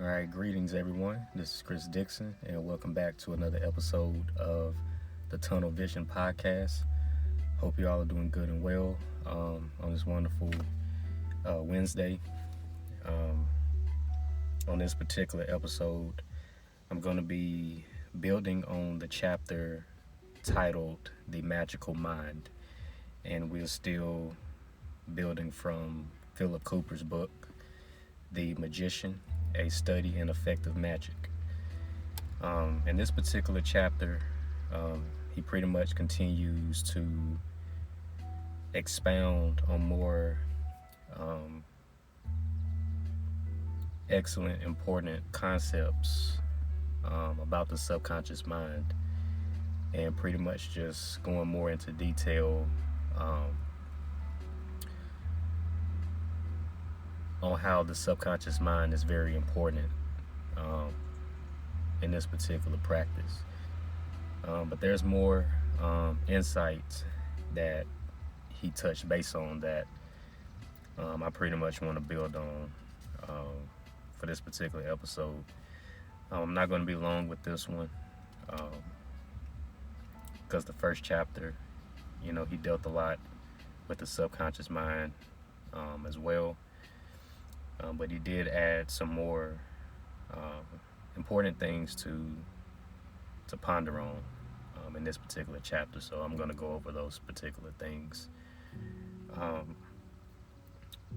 right, greetings everyone. This is Chris Dixon, and welcome back to another episode of the Tunnel Vision Podcast. Hope you all are doing good and well on this wonderful Wednesday. Um, on this particular episode, I'm going to be building on the chapter titled The Magickal Mind, and we're still building from Phillip Cooper's book, The Magician, a Study in Effective Magick. In this particular chapter, he pretty much continues to expound on more excellent, important concepts about the subconscious mind, and pretty much just going more into detail on how the subconscious mind is very important in this particular practice. But there's more insights that he touched base on that I pretty much want to build on for this particular episode. I'm not going to be long with this one because the first chapter, he dealt a lot with the subconscious mind as well. But he did add some more important things to ponder on in this particular chapter. So I'm going to go over those particular things.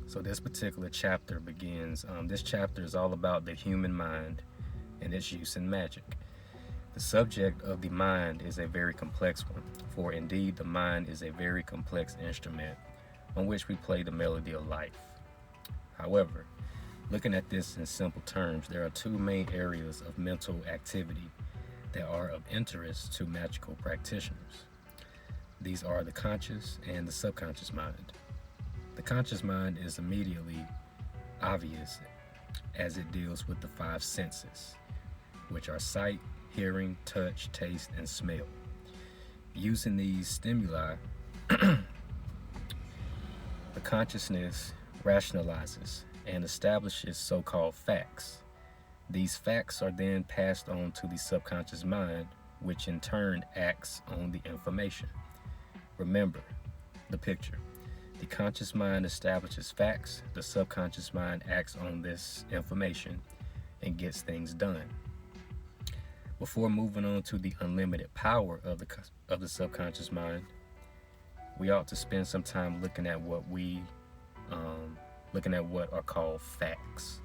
So this particular chapter begins. This chapter is all about the human mind and its use in magic. The subject of the mind is a very complex one, for indeed the mind is a very complex instrument on which we play the melody of life. However, looking at this in simple terms, there are two main areas of mental activity that are of interest to magical practitioners. These are the conscious and the subconscious mind. The conscious mind is immediately obvious as it deals with the five senses, which are sight, hearing, touch, taste, and smell. Using these stimuli, the consciousness rationalizes and establishes so-called facts. These facts are then passed on to the subconscious mind, which in turn acts on the information. Remember the picture. The conscious mind establishes facts, the subconscious mind acts on this information and gets things done. Before moving on to the unlimited power of the subconscious mind, we ought to spend some time looking at what are called facts.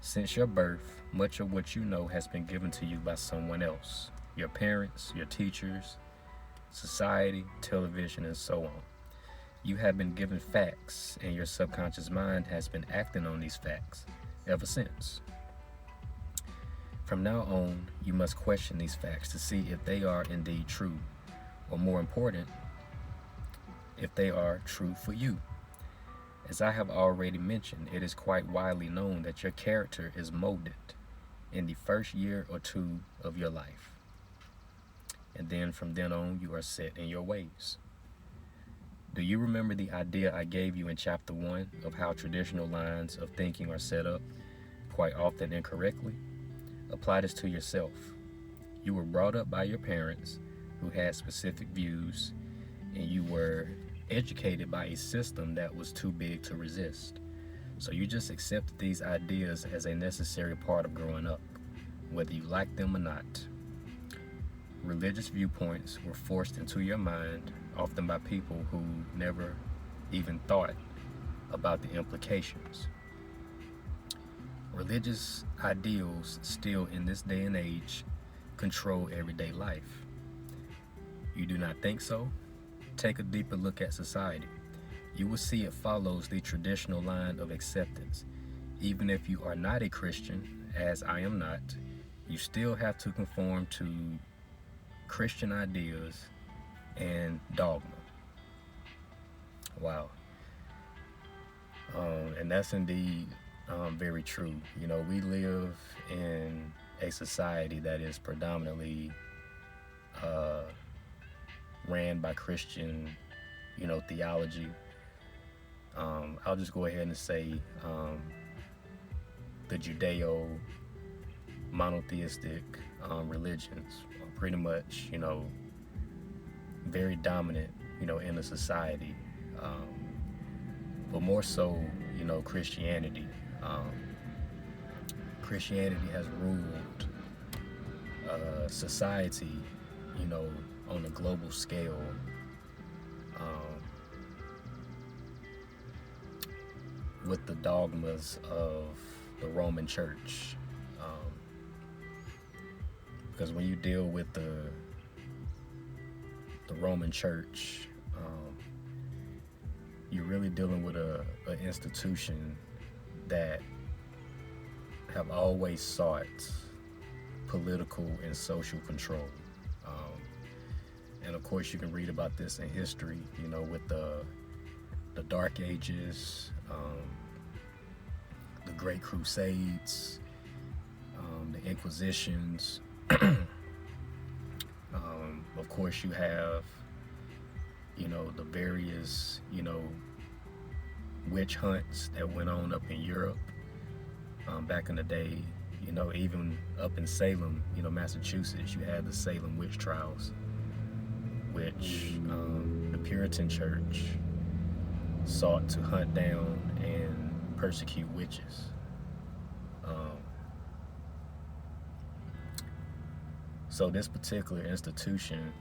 Since your birth, much of what you know has been given to you by someone else, your parents, your teachers, society, television, and so on. You have been given facts, and your subconscious mind has been acting on these facts ever since. From now on, you must question these facts to see if they are indeed true, or more important, if they are true for you. As I have already mentioned, it is quite widely known that your character is molded in the first year or two of your life. And then from then on, you are set in your ways. Do you remember the idea I gave you in chapter 1 of how traditional lines of thinking are set up, quite often incorrectly? Apply this to yourself. You were brought up by your parents who had specific views, and you were educated by a system that was too big to resist. So you just accepted these ideas as a necessary part of growing up, whether you like them or not. Religious viewpoints were forced into your mind, often by people who never even thought about the implications. Religious ideals still in this day and age control everyday life. You do not think so? Take a deeper look at society. You will see it follows the traditional line of acceptance. Even if you are not a Christian, as I am not, you still have to conform to Christian ideas and dogma. Wow. And that's indeed very true. We live in a society that is predominantly ran by Christian, theology. I'll just go ahead and say the Judeo monotheistic religions are pretty much, very dominant, in the society. But more so, Christianity. Christianity has ruled society, on a global scale. With the dogmas of the Roman Church. Because when you deal with the Roman Church, you're really dealing with an institution that have always sought political and social control. And of course you can read about this in history, with the Dark Ages, the Great Crusades, the Inquisitions. Of course you have, the various, witch hunts that went on up in Europe back in the day, even up in Salem, Massachusetts, you had the Salem witch trials, which the Puritan Church sought to hunt down and persecute witches. So this particular institution,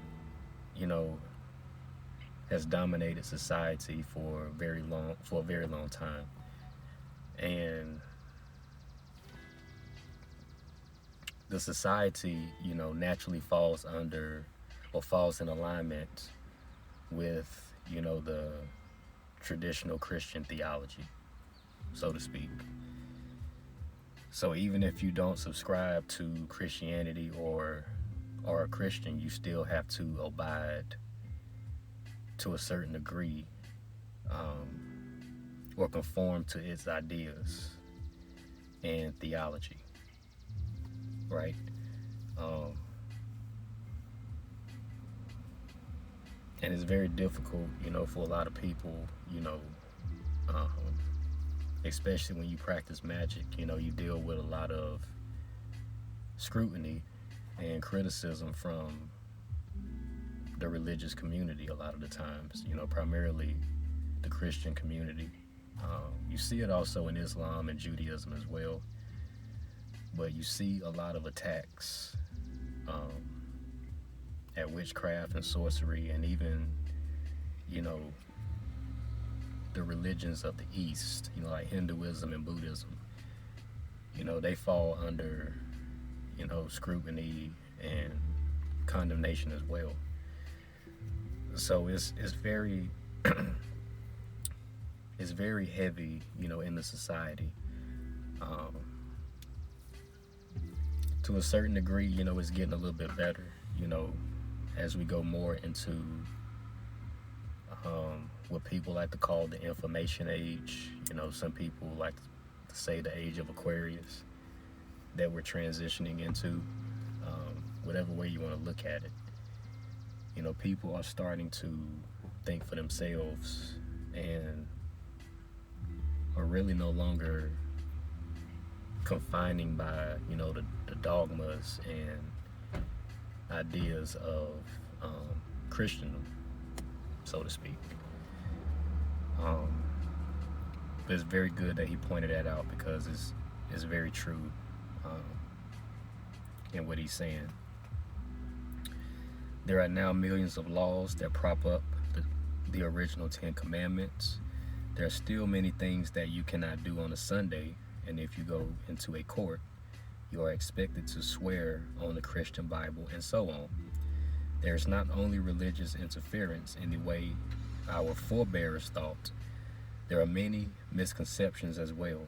has dominated society for a very long time. And the society, naturally falls under or falls in alignment with, the traditional Christian theology, so to speak. So even if you don't subscribe to Christianity or are a Christian, you still have to abide to a certain degree, or conform to its ideas and theology, right? And it's very difficult, for a lot of people, especially when you practice magic, you deal with a lot of scrutiny and criticism from the religious community a lot of the times, primarily the Christian community. You see it also in Islam and Judaism as well, but you see a lot of attacks at witchcraft and sorcery, and even, the religions of the East, like Hinduism and Buddhism. They fall under, scrutiny and condemnation as well. So it's very it's very heavy, in the society. To a certain degree, it's getting a little bit better, as we go more into what people like to call the information age. Some people like to say the age of Aquarius that we're transitioning into, whatever way you want to look at it. People are starting to think for themselves and are really no longer confining by, the dogmas and ideas of Christendom, so to speak. But it's very good that he pointed that out, because it's very true in what he's saying. There are now millions of laws that prop up the original 10 Commandments. There are still many things that you cannot do on a Sunday, and if you go into a court, you are expected to swear on the Christian Bible, and so on. There's not only religious interference in the way our forebears thought, there are many misconceptions as well.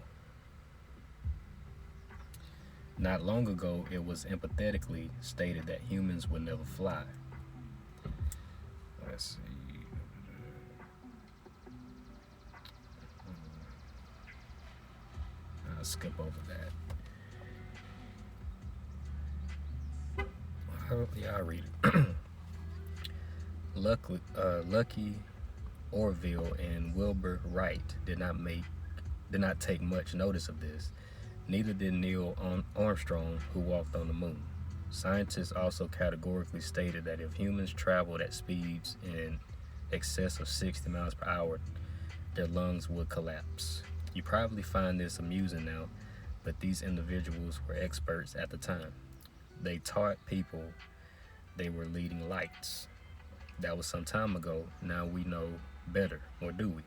Not long ago, it was empathetically stated that humans would never fly. Let's see. I'll skip over that. I'll read it. Lucky Orville and Wilbur Wright did not take much notice of this. Neither did Neil Armstrong, who walked on the moon. Scientists also categorically stated that if humans traveled at speeds in excess of 60 miles per hour, their lungs would collapse. You probably find this amusing now, but these individuals were experts at the time. They taught people they were leading lights. That was some time ago. Now we know better, or do we?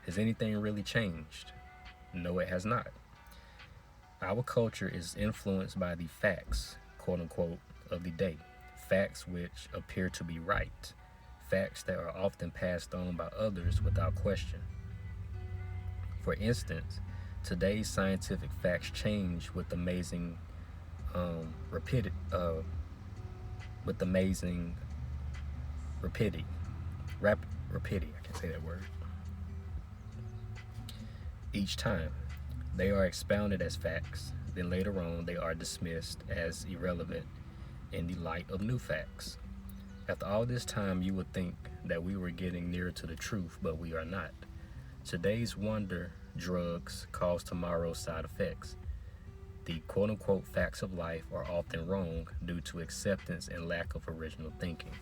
Has anything really changed? No, it has not. Our culture is influenced by the facts, quote unquote, of the day. Facts which appear to be right. Facts that are often passed on by others without question. For instance, today's scientific facts change with amazing rapidity. With amazing rapidity. Rapidity. I can't say that word. Each time, they are expounded as facts. Then later on, they are dismissed as irrelevant in the light of new facts. After all this time, you would think that we were getting nearer to the truth, but we are not. Today's wonder drugs cause tomorrow's side effects. The quote-unquote facts of life are often wrong due to acceptance and lack of original thinking.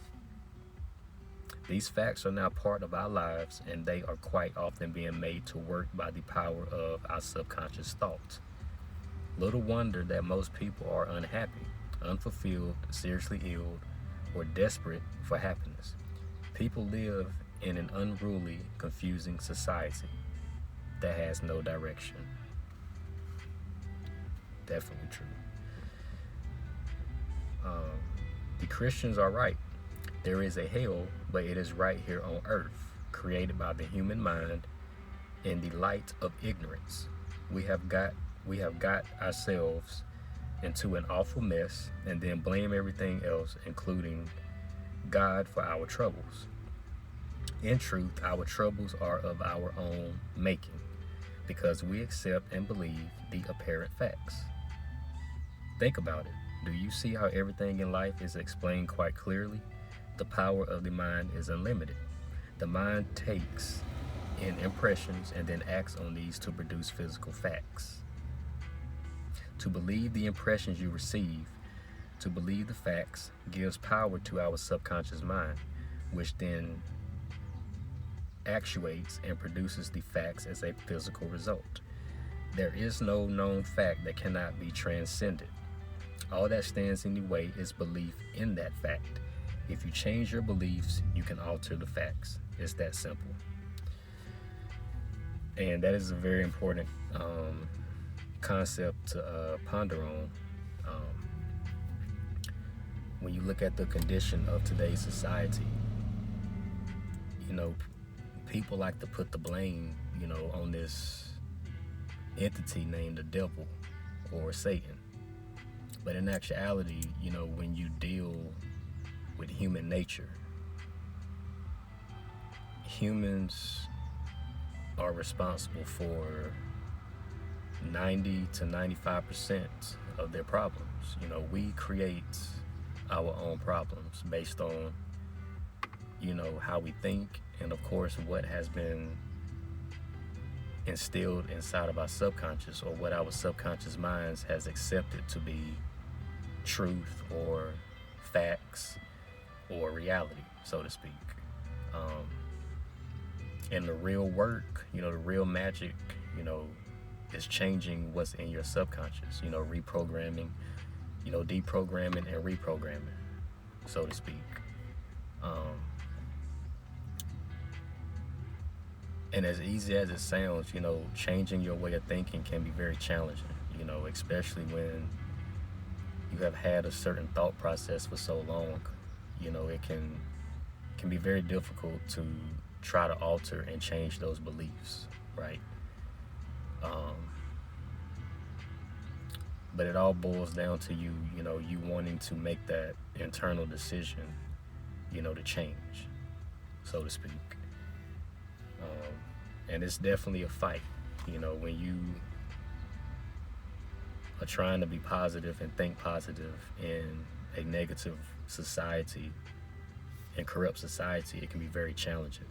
These facts are now part of our lives, and they are quite often being made to work by the power of our subconscious thoughts. Little wonder that most people are unhappy, unfulfilled, seriously ill, or desperate for happiness. People live in an unruly, confusing society that has no direction. Definitely true. The Christians are right. There is a hell, but it is right here on earth, created by the human mind in the light of ignorance. We have got ourselves into an awful mess and then blame everything else, including God, for our troubles. In truth, our troubles are of our own making because we accept and believe the apparent facts. Think about it. Do you see how everything in life is explained quite clearly? The power of the mind is unlimited. The mind takes in impressions and then acts on these to produce physical facts. To believe the impressions you receive, to believe the facts, gives power to our subconscious mind, which then actuates and produces the facts as a physical result. There is no known fact that cannot be transcended. All that stands in the way is belief in that fact. If you change your beliefs, you can alter the facts. It's that simple. And that is a very important concept to ponder on. When you look at the condition of today's society, people like to put the blame, on this entity named the devil or Satan. But in actuality, when you deal with human nature, humans are responsible for 90 to 95% of their problems. We create our own problems based on, how we think, and of course what has been instilled inside of our subconscious, or what our subconscious minds has accepted to be truth or facts or reality, so to speak. And the real work, the real magic, is changing what's in your subconscious, reprogramming, deprogramming and reprogramming, so to speak. And as easy as it sounds, changing your way of thinking can be very challenging, especially when you have had a certain thought process for so long. It can be very difficult to try to alter and change those beliefs, right? But it all boils down to you wanting to make that internal decision, to change, so to speak. And it's definitely a fight, when you are trying to be positive and think positive in a negative society and corrupt society. It can be very challenging,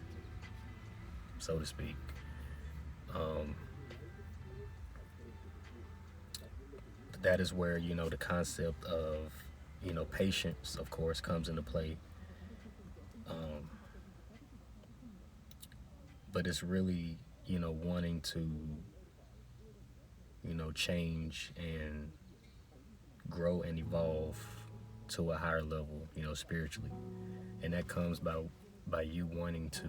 so to speak. that is where, the concept of, patience, of course, comes into play. Um, but it's really, wanting to, change and grow and evolve to a higher level, spiritually. And that comes by you wanting to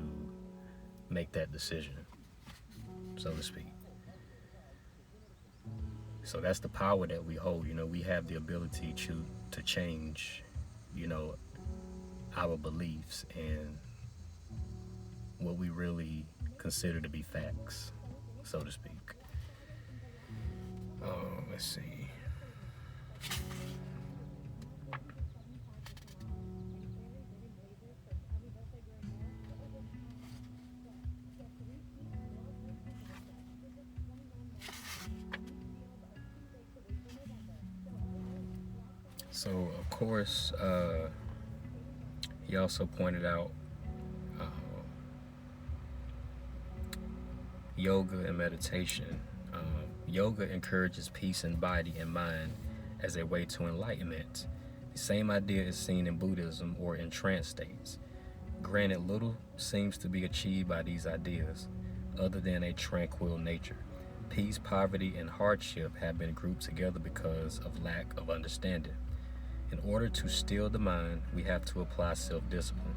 make that decision, so to speak. So that's the power that we hold. We have the ability to change, you know, our beliefs and what we really consider to be facts, so to speak. Let's see. So, of course, he also pointed out uh, yoga and meditation. Yoga encourages peace in body and mind as a way to enlightenment. The same idea is seen in Buddhism or in trance states. Granted, little seems to be achieved by these ideas, other than a tranquil nature. Peace, poverty, and hardship have been grouped together because of lack of understanding. In order to still the mind, we have to apply self-discipline.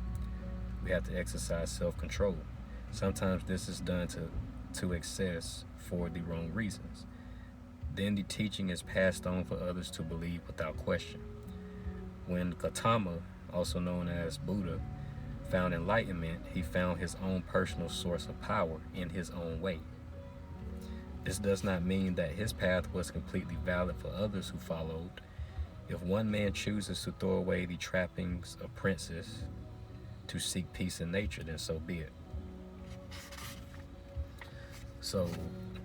We have to exercise self-control. Sometimes this is done to excess for the wrong reasons. Then the teaching is passed on for others to believe without question. When Gautama, also known as Buddha, found enlightenment, he found his own personal source of power in his own way. This does not mean that his path was completely valid for others who followed. If one man chooses to throw away the trappings of princes to seek peace in nature, then so be it. So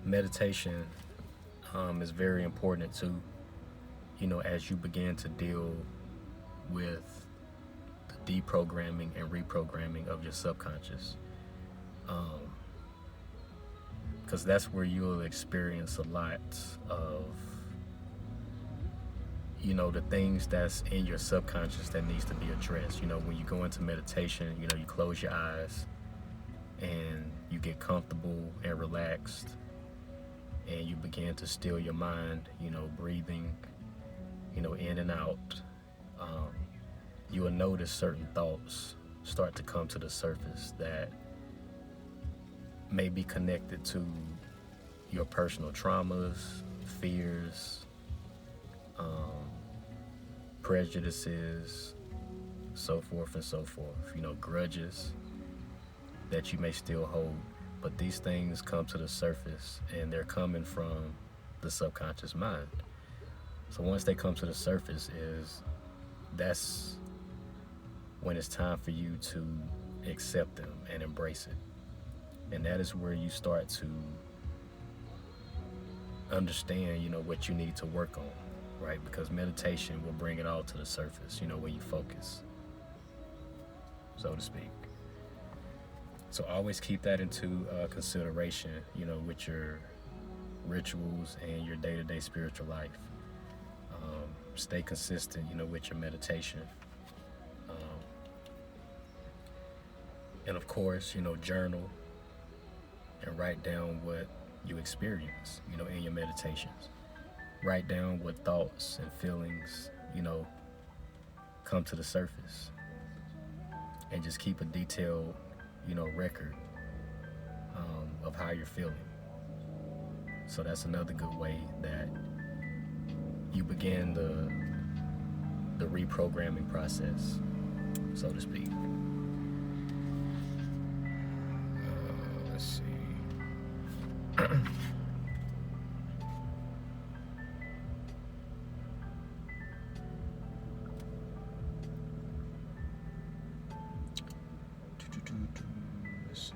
meditation is very important too, as you begin to deal with the deprogramming and reprogramming of your subconscious. Because that's where you'll experience a lot of, the things that's in your subconscious that needs to be addressed. When you go into meditation, you close your eyes and you get comfortable and relaxed and you begin to still your mind, breathing, in and out. You will notice certain thoughts start to come to the surface that may be connected to your personal traumas, fears, prejudices, so forth and so forth, grudges that you may still hold. But these things come to the surface and they're coming from the subconscious mind. So once they come to the surface, that's when it's time for you to accept them and embrace it. And that is where you start to understand, what you need to work on, right? Because meditation will bring it all to the surface, when you focus, so to speak. So always keep that into consideration, with your rituals and your day-to-day spiritual life. Stay consistent, with your meditation. And of course, journal and write down what you experience, in your meditations. Write down what thoughts and feelings, come to the surface. And just keep a detailed, record of how you're feeling. So that's another good way that you begin the reprogramming process, so to speak. Let's see. Let's see.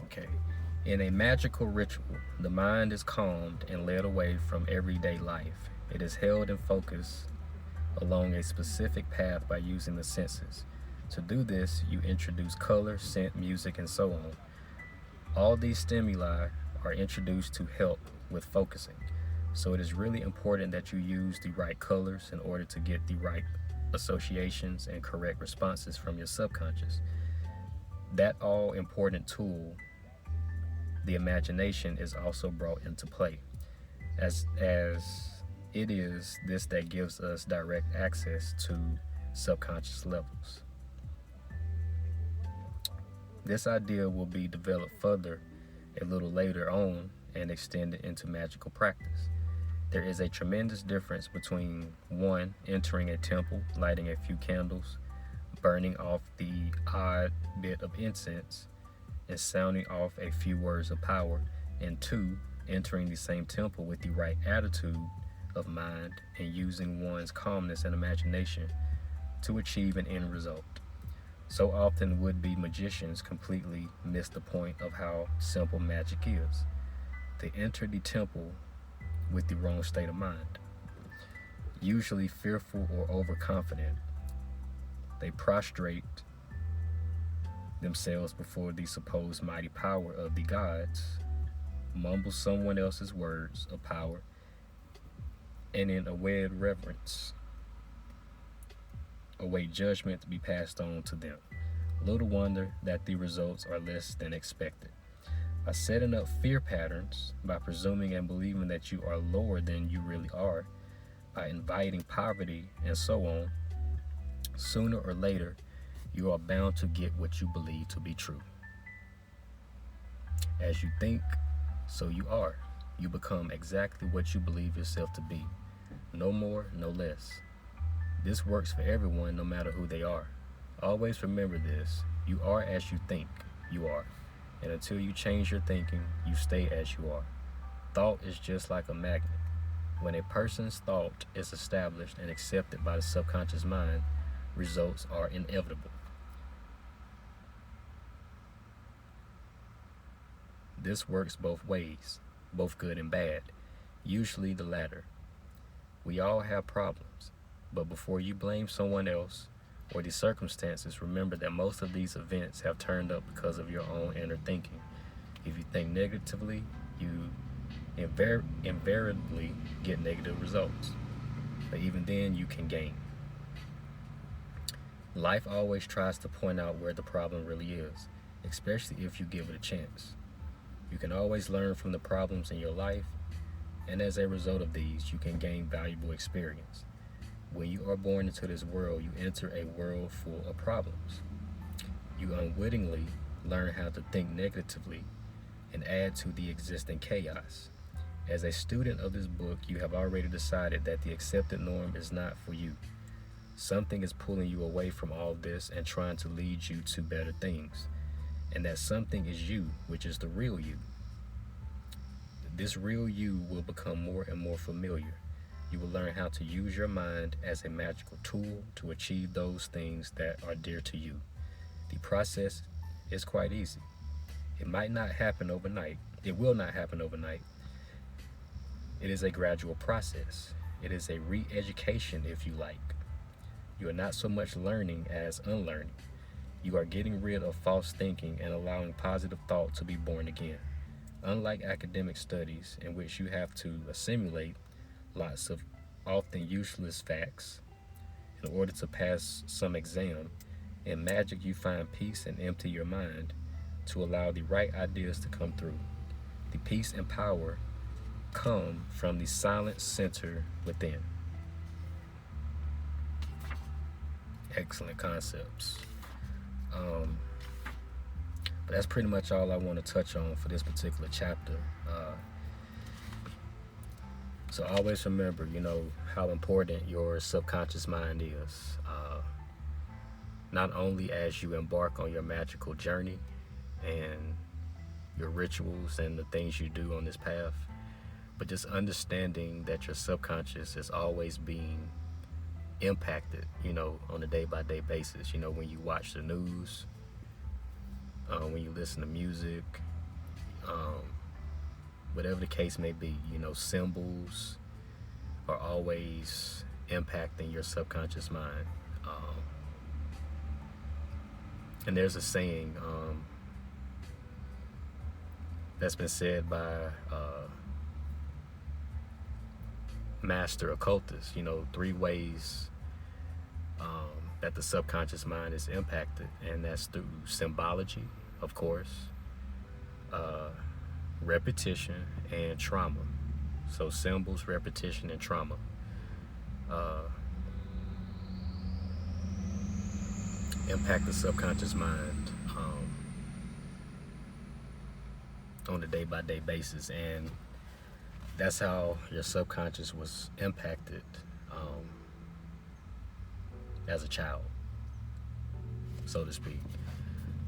Okay. In a magical ritual, the mind is calmed and led away from everyday life. It is held in focus along a specific path by using the senses. To do this, you introduce color, scent, music, and so on. All these stimuli are introduced to help with focusing. So it is really important that you use the right colors in order to get the right associations and correct responses from your subconscious. That all important tool, the imagination, is also brought into play, as it is this that gives us direct access to subconscious levels. This idea will be developed further a little later on and extended into magical practice. There is a tremendous difference between one, entering a temple, lighting a few candles, burning off the odd bit of incense, and sounding off a few words of power, and two, entering the same temple with the right attitude of mind and using one's calmness and imagination to achieve an end result. So often would-be magicians completely miss the point of how simple magic is. They enter the temple with the wrong state of mind, usually fearful or overconfident. They prostrate themselves before the supposed mighty power of the gods, mumble someone else's words of power, and in awed reverence await judgment to be passed on to them. Little wonder that the results are less than expected. By setting up fear patterns, by presuming and believing that you are lower than you really are, by inviting poverty and so on, sooner or later you are bound to get what you believe to be true. As you think, so you are. You become exactly what you believe yourself to be. No more, no less. This works for everyone, no matter who they are. Always remember this. You are as you think you are. And until you change your thinking, you stay as you are. Thought is just like a magnet. When a person's thought is established and accepted by the subconscious mind, results are inevitable. This works both ways, both good and bad, usually the latter. We all have problems, but before you blame someone else or the circumstances, remember that most of these events have turned up because of your own inner thinking. If you think negatively, you invariably get negative results, but even then you can gain. Life always tries to point out where the problem really is, especially if you give it a chance. You can always learn from the problems in your life, and as a result of these, you can gain valuable experience. When you are born into this world, you enter a world full of problems. You unwittingly learn how to think negatively and add to the existing chaos. As a student of this book, you have already decided that the accepted norm is not for you. Something is pulling you away from all this and trying to lead you to better things. And that something is you, which is the real you. This real you will become more and more familiar. You will learn how to use your mind as a magical tool to achieve those things that are dear to you. The process is quite easy. It might not happen overnight. It will not happen overnight. It is a gradual process. It is a re-education, if you like. You are not so much learning as unlearning. You are getting rid of false thinking and allowing positive thought to be born again. Unlike academic studies, in which you have to assimilate lots of often useless facts in order to pass some exam, in magic you find peace and empty your mind to allow the right ideas to come through. The peace and power come from the silent center within. Excellent concepts. But that's pretty much all I want to touch on for this particular chapter. So always remember, how important your subconscious mind is. Not only as you embark on your magical journey and your rituals and the things you do on this path, but just understanding that your subconscious is always being impacted, on a day-by-day basis. When you watch the news, when you listen to music, whatever the case may be, symbols are always impacting your subconscious mind. And there's a saying that's been said by master occultists, 3 ways that the subconscious mind is impacted, and that's through symbology, of course, repetition, and trauma. So symbols, repetition, and trauma. Impact the subconscious mind on a day-by-day basis, and that's how your subconscious was impacted as a child, so to speak.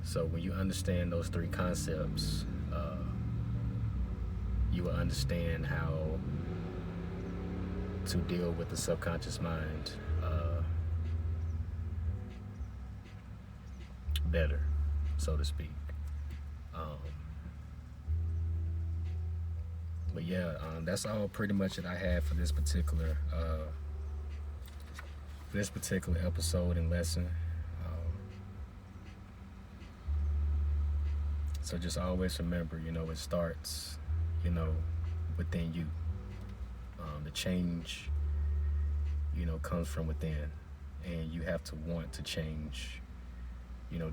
So when you understand those 3 concepts, you will understand how to deal with the subconscious mind better, so to speak. But yeah, that's all pretty much that I had for this particular episode and lesson. So just always remember, it starts, within you. The change, comes from within, and you have to want to change,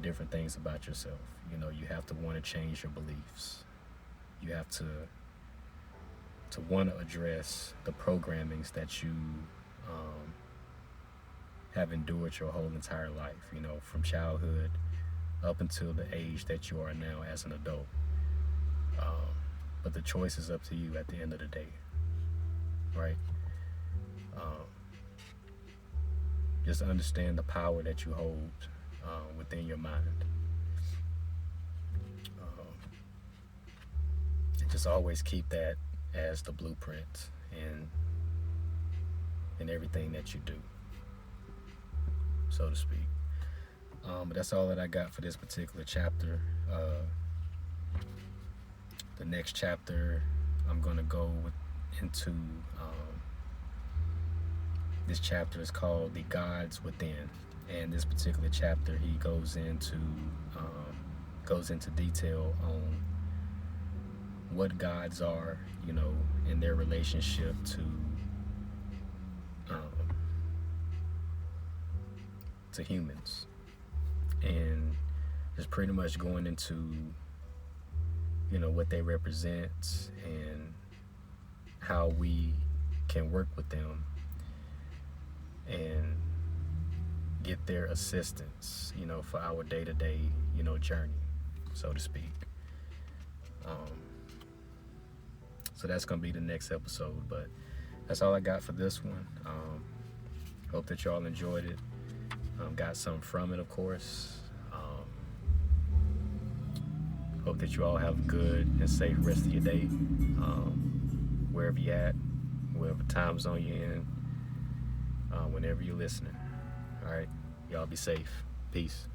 different things about yourself. You have to want to change your beliefs. You have to want to address the programmings that you have endured your whole entire life, from childhood up until the age that you are now as an adult. But the choice is up to you at the end of the day, right? Just understand the power that you hold within your mind. And just always keep that as the blueprint in everything that you do, so to speak. But that's all that I got for this particular chapter. The next chapter I'm going to go into, this chapter is called The Gods Within. And this particular chapter, he goes into detail on what gods are, in their relationship to humans. And just pretty much going into, what they represent and how we can work with them and get their assistance, for our day-to-day, journey, so to speak. So that's going to be the next episode, but that's all I got for this one. Hope that y'all enjoyed it. Got something from it, of course. Hope that you all have a good and safe rest of your day, wherever you're at, whatever time zone you're in, whenever you're listening. All right, y'all be safe. Peace.